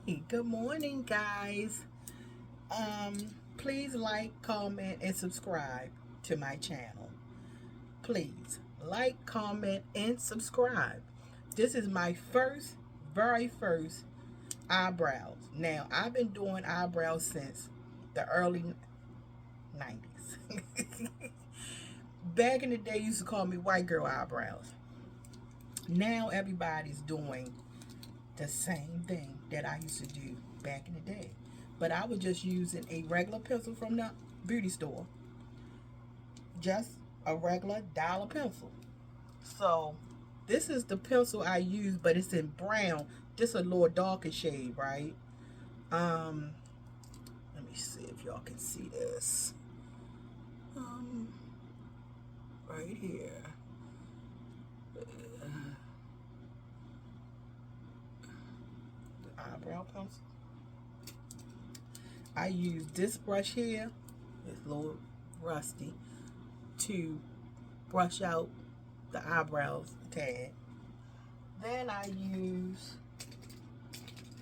Hey, good morning, guys. Um, Please like, comment, and subscribe to my channel. Please like, comment, and subscribe. This is my very first eyebrows. Now, I've been doing eyebrows since the early 90s. Back in the day, you used to call me white girl eyebrows. Now, everybody's doing the same thing that I used to do back in the day. But I was just using a regular pencil from the beauty store. Just a regular dollar pencil. So this is the pencil I use, but it's in brown. Just a little darker shade, right? Um, Let me see if y'all can see this. Um, right here. The eyebrow pencil. I use this brush here. It's a little rusty to brush out the eyebrows a tad. Then I use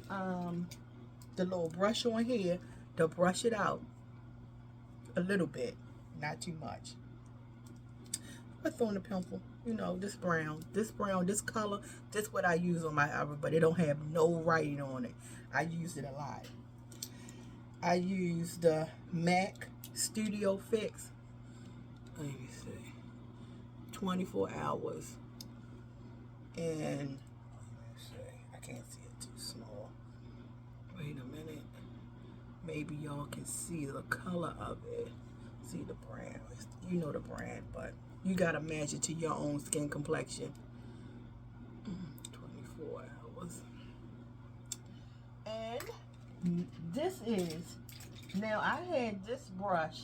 the little brush on here to brush it out a little bit, not too much. What's on the pencil? You know, this brown, this color, this what I use on my eyebrow, but it don't have no writing on it. I use it a lot. I use the MAC Studio Fix. Let me see. 24 hours. And let me see. I can't see it too small. Wait a minute. Maybe y'all can see the color of it. See the brand. You know the brand, but you gotta match it to your own skin complexion. 24 hours. And this is, now I had this brush.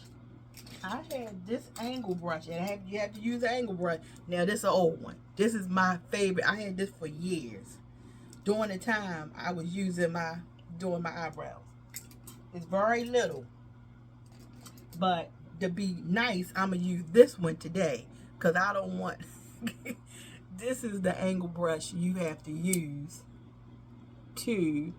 I had this angle brush, and you have to use an angle brush. Now this is an old one. This is my favorite. I had this for years. During the time I was doing my eyebrows. It's very little, but to be nice, I'm gonna use this one today because I don't want. This is the angle brush you have to use to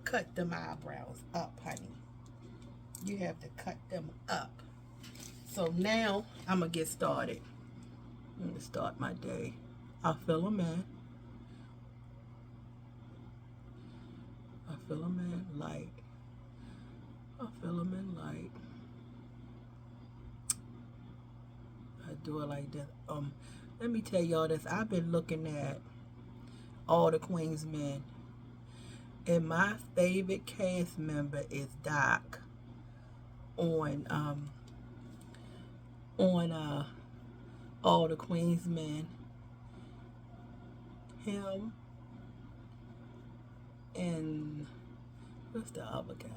cut them eyebrows up, honey. You have to cut them up. So now I'm gonna get started. I'm gonna start my day. I fill them in. I fill them in light. I fill them in light. I do it like this. Let me tell y'all this. I've been looking at all the Queen's Men, and my favorite cast member is Doc on all the Queen's Men. Him and what's the other guy?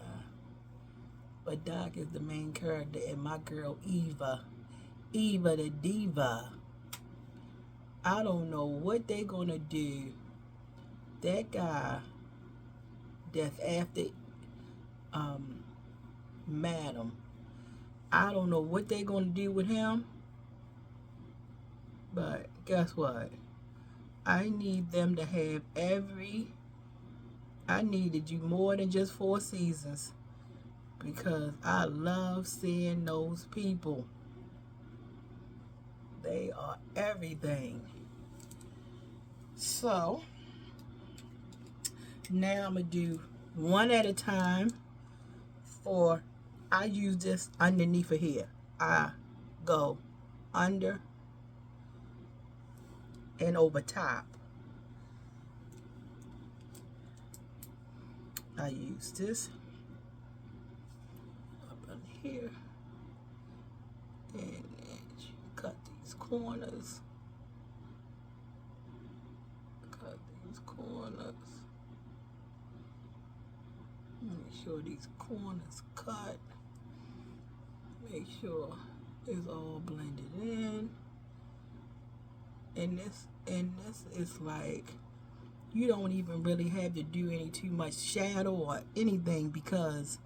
But Doc is the main character, and my girl Eva the diva. I don't know what they gonna do. That guy that's after Madam. I don't know what they gonna do with him. But guess what? I need them to have I needed you more than just 4 seasons, because I love seeing those people. They are everything. So now I'm gonna do one at a time. I use this underneath of here. I go under and over top. I use this up in here, and then cut these corners. Cut these corners. Make sure these corners cut. Make sure it's all blended in. And this is like, you don't even really have to do any too much shadow or anything, because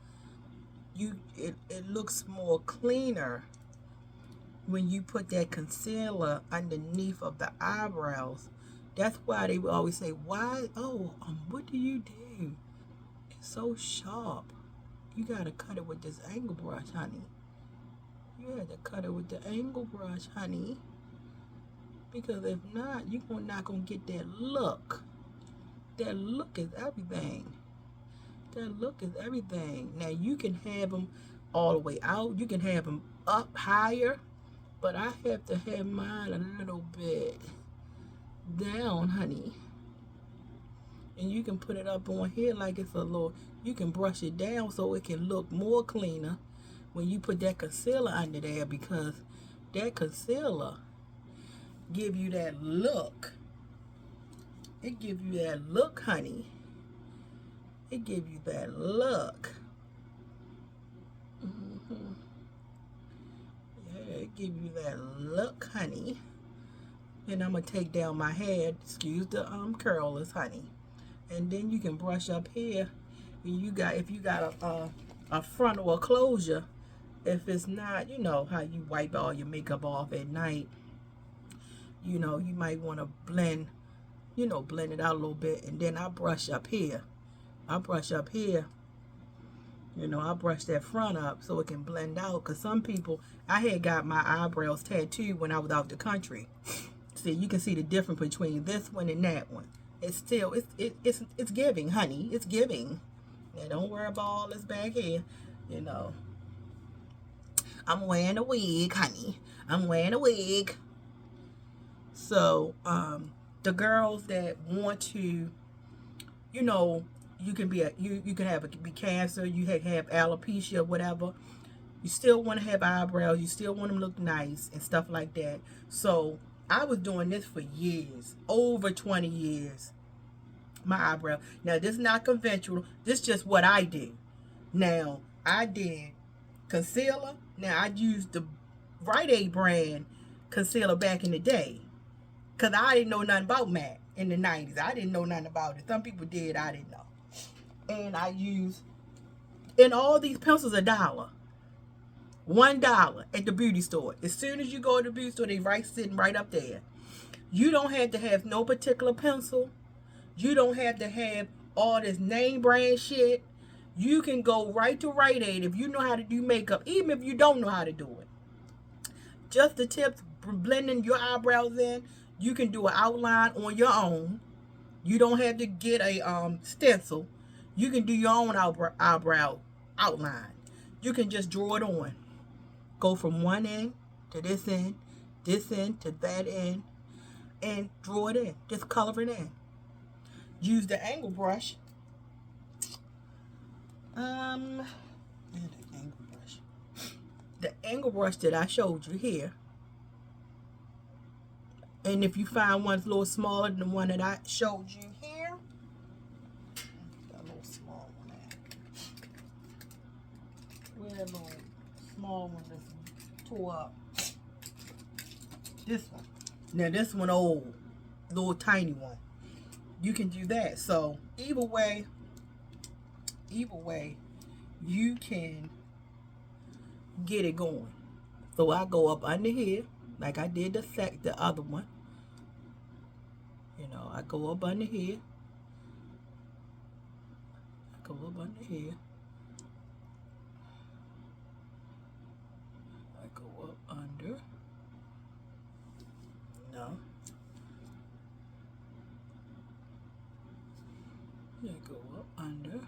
it looks more cleaner when you put that concealer underneath of the eyebrows. That's why they would always say, why, oh, what do you do? It's so sharp. You gotta cut it with this angle brush, honey. You had to cut it with the angle brush, honey. Because if not, you're not gonna get that look. That look is everything. That look is everything. Now you can have them all the way out. You can have them up higher. But I have to have mine a little bit down, honey. And you can put it up on here like it's a little, you can brush it down so it can look more cleaner when you put that concealer under there, because that concealer give you that look. It give you that look, honey. It give you that look. Yeah, it give you that look, honey. And I'm gonna take down my hair. Excuse the curlers, honey. And then you can brush up here. And you got, if you got a front or a closure, if it's not, you know how you wipe all your makeup off at night, you know, you might want to blend, you know, blend it out a little bit. And then I brush up here. I brush up here. You know, I brush that front up so it can blend out. Because some people, I had got my eyebrows tattooed when I was out the country. See, you can see the difference between this one and that one. It's still, it's giving, honey. It's giving. Now, don't worry about all this back here. You know, I'm wearing a wig, honey. I'm wearing a wig. So, the girls that want to, you know, you can be you can be cancer, you have alopecia, whatever. You still want to have eyebrows. You still want them to look nice and stuff like that. So I was doing this for years, over 20 years. My eyebrow. Now this is not conventional. This is just what I do. Now I did concealer. Now I used the Rite Aid brand concealer back in the day, cause I didn't know nothing about MAC in the 90s. I didn't know nothing about it. Some people did. I didn't know. And I use, and all these pencils $1. $1 at the beauty store. As soon as you go to the beauty store, they sitting right up there. You don't have to have no particular pencil. You don't have to have all this name brand shit. You can go right to Rite Aid if you know how to do makeup, even if you don't know how to do it. Just the tips, blending your eyebrows in. You can do an outline on your own. You don't have to get a stencil. You can do your own eyebrow outline. You can just draw it on. Go from one end to this end to that end, and draw it in. Just color it in. Use the angle brush. The angle brush. The angle brush that I showed you here. And if you find one that's a little smaller than the one that I showed you here, got a little small one at. Where's that little small one that's tore up? This one. Now this one old, little tiny one. You can do that. So either way, you can get it going. So I go up under here, like I did the other one. You know, I go up under here. I go up under here. I go up under. No. I go up under.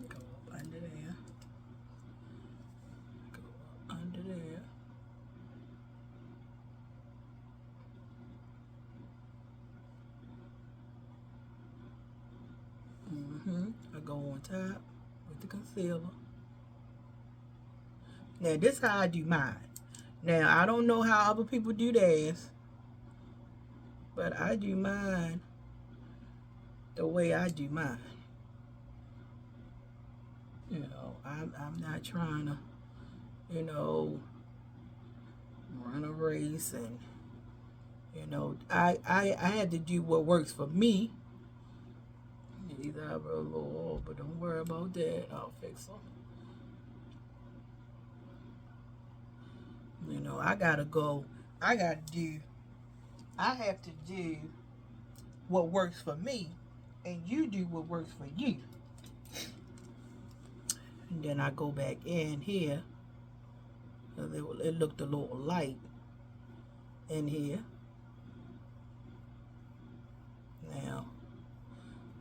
Go up under there. Go up under there. I go on top with the concealer. Now this is how I do mine. Now I don't know how other people do theirs, but I do mine the way I do mine. You know, I'm not trying to, you know, run a race, and you know, I had to do what works for me. these eyebrows a little off, but don't worry about that. I'll fix them. You know, I have to do what works for me, and you do what works for you. And then I go back in here. It looked a little light in here. Now,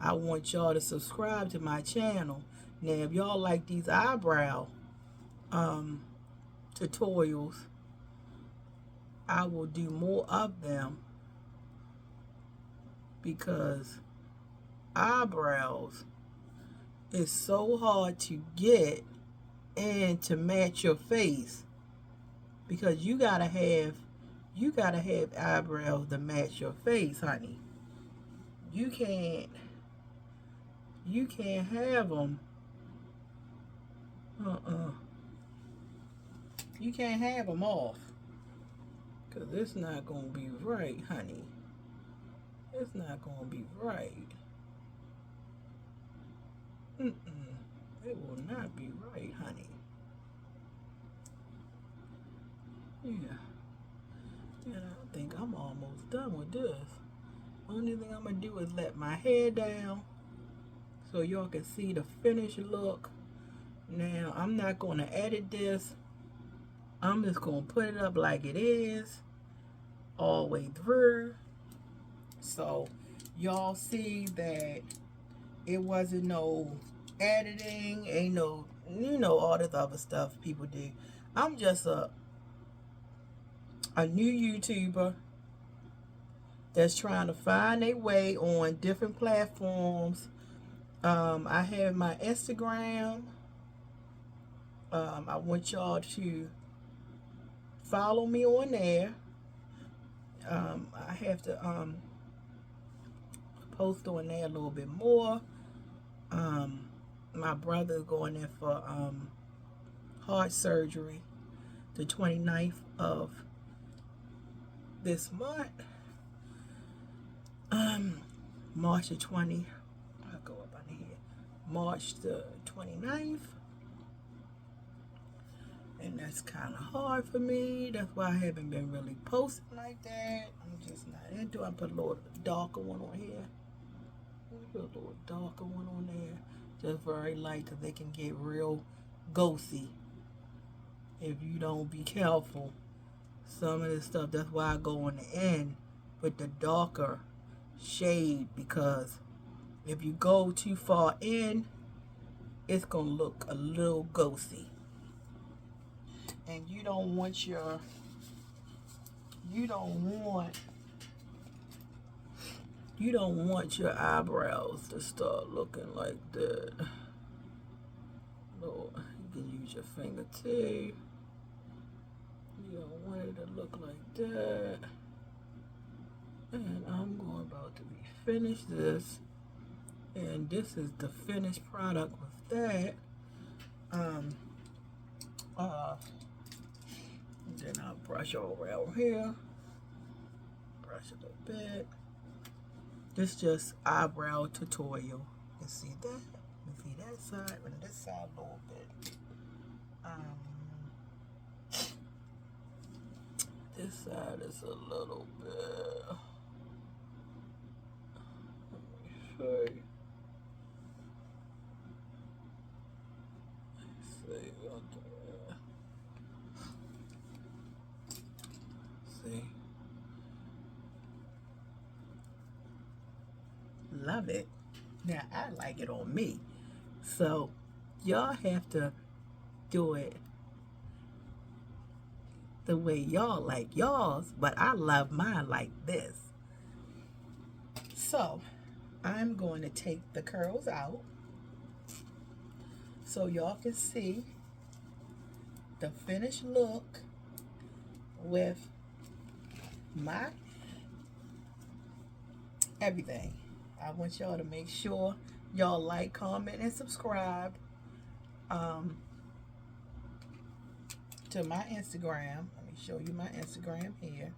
I want y'all to subscribe to my channel. Now, if y'all like these eyebrow tutorials, I will do more of them, because eyebrows is so hard to get and to match your face, because you gotta have eyebrows to match your face, honey. You can't have them. You can't have them off, because it's not gonna be right, honey. It's not gonna be right. It will not be right, honey. Yeah. And I think I'm almost done with this. Only thing I'm gonna do is let my hair down so y'all can see the finished look. Now, I'm not gonna edit this. I'm just gonna put it up like it is all the way through. So y'all see that it wasn't no editing, ain't no, all this other stuff people do. I'm just a new YouTuber that's trying to find their way on different platforms. I have my Instagram. I want y'all to follow me on there. I have to post on there a little bit more. My brother's going in for heart surgery the 29th of this month. March the 20th. I'll go up on here. March the 29th. And that's kind of hard for me. That's why I haven't been really posting like that. I'm just not into it. I put a little darker one on here. Put a little darker one on there. Just very light, because they can get real ghosty if you don't be careful. Some of this stuff, that's why I go on the end with the darker shade, because if you go too far in, it's gonna look a little ghosty. And you don't want your eyebrows to start looking like that. No, you can use your finger too. You don't want it to look like that. And I'm about to be finished this. And this is the finished product with that. Then I'll brush over around here. Brush a little bit. This just eyebrow tutorial. You see that? You see that side and this side a little bit. This side is a little bit. Let me see. See. Love it. Now, I like it on me. So, y'all have to do it the way y'all like y'all's, but I love mine like this. So, I'm going to take the curls out so y'all can see the finished look with my everything. I want y'all to make sure y'all like, comment, and subscribe to my Instagram. Let me show you my Instagram here.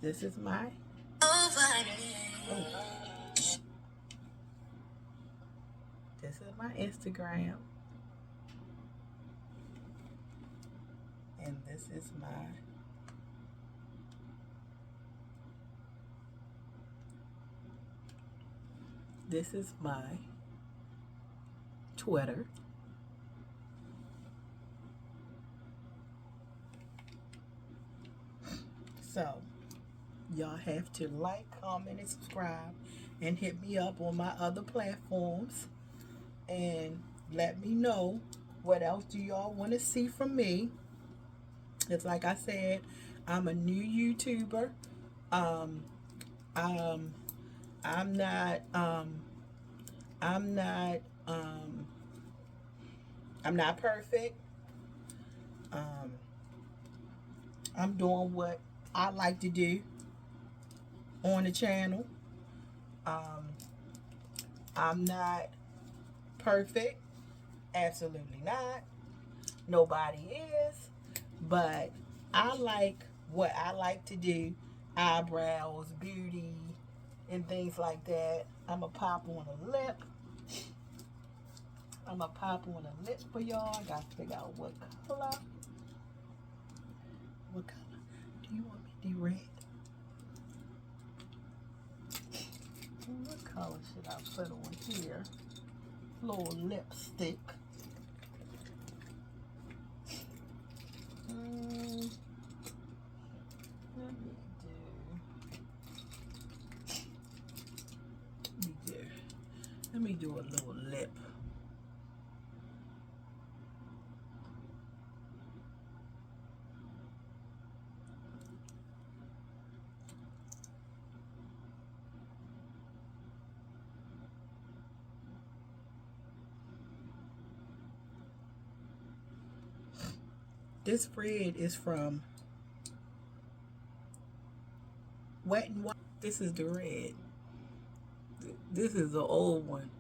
This is my this is my Instagram. And this is my Twitter. So y'all have to like, comment, and subscribe, and hit me up on my other platforms, and let me know what else do y'all want to see from me. It's like I said, I'm a new YouTuber. Um, um, I'm not, I'm not, um, I'm not perfect. Um, I'm doing what I like to do on the channel. Um, I'm not perfect. Absolutely not. Nobody is. But I like what I like to do. Eyebrows, beauty, and things like that. I'm going to pop on a lip. I'm going to pop on a lip for y'all. I got to figure out what color. What color do you want me to do? Red? What color should I put on here? Little lipstick. Let me do a little lip. This red is from Wet n Wild. This is the red. This is the old one.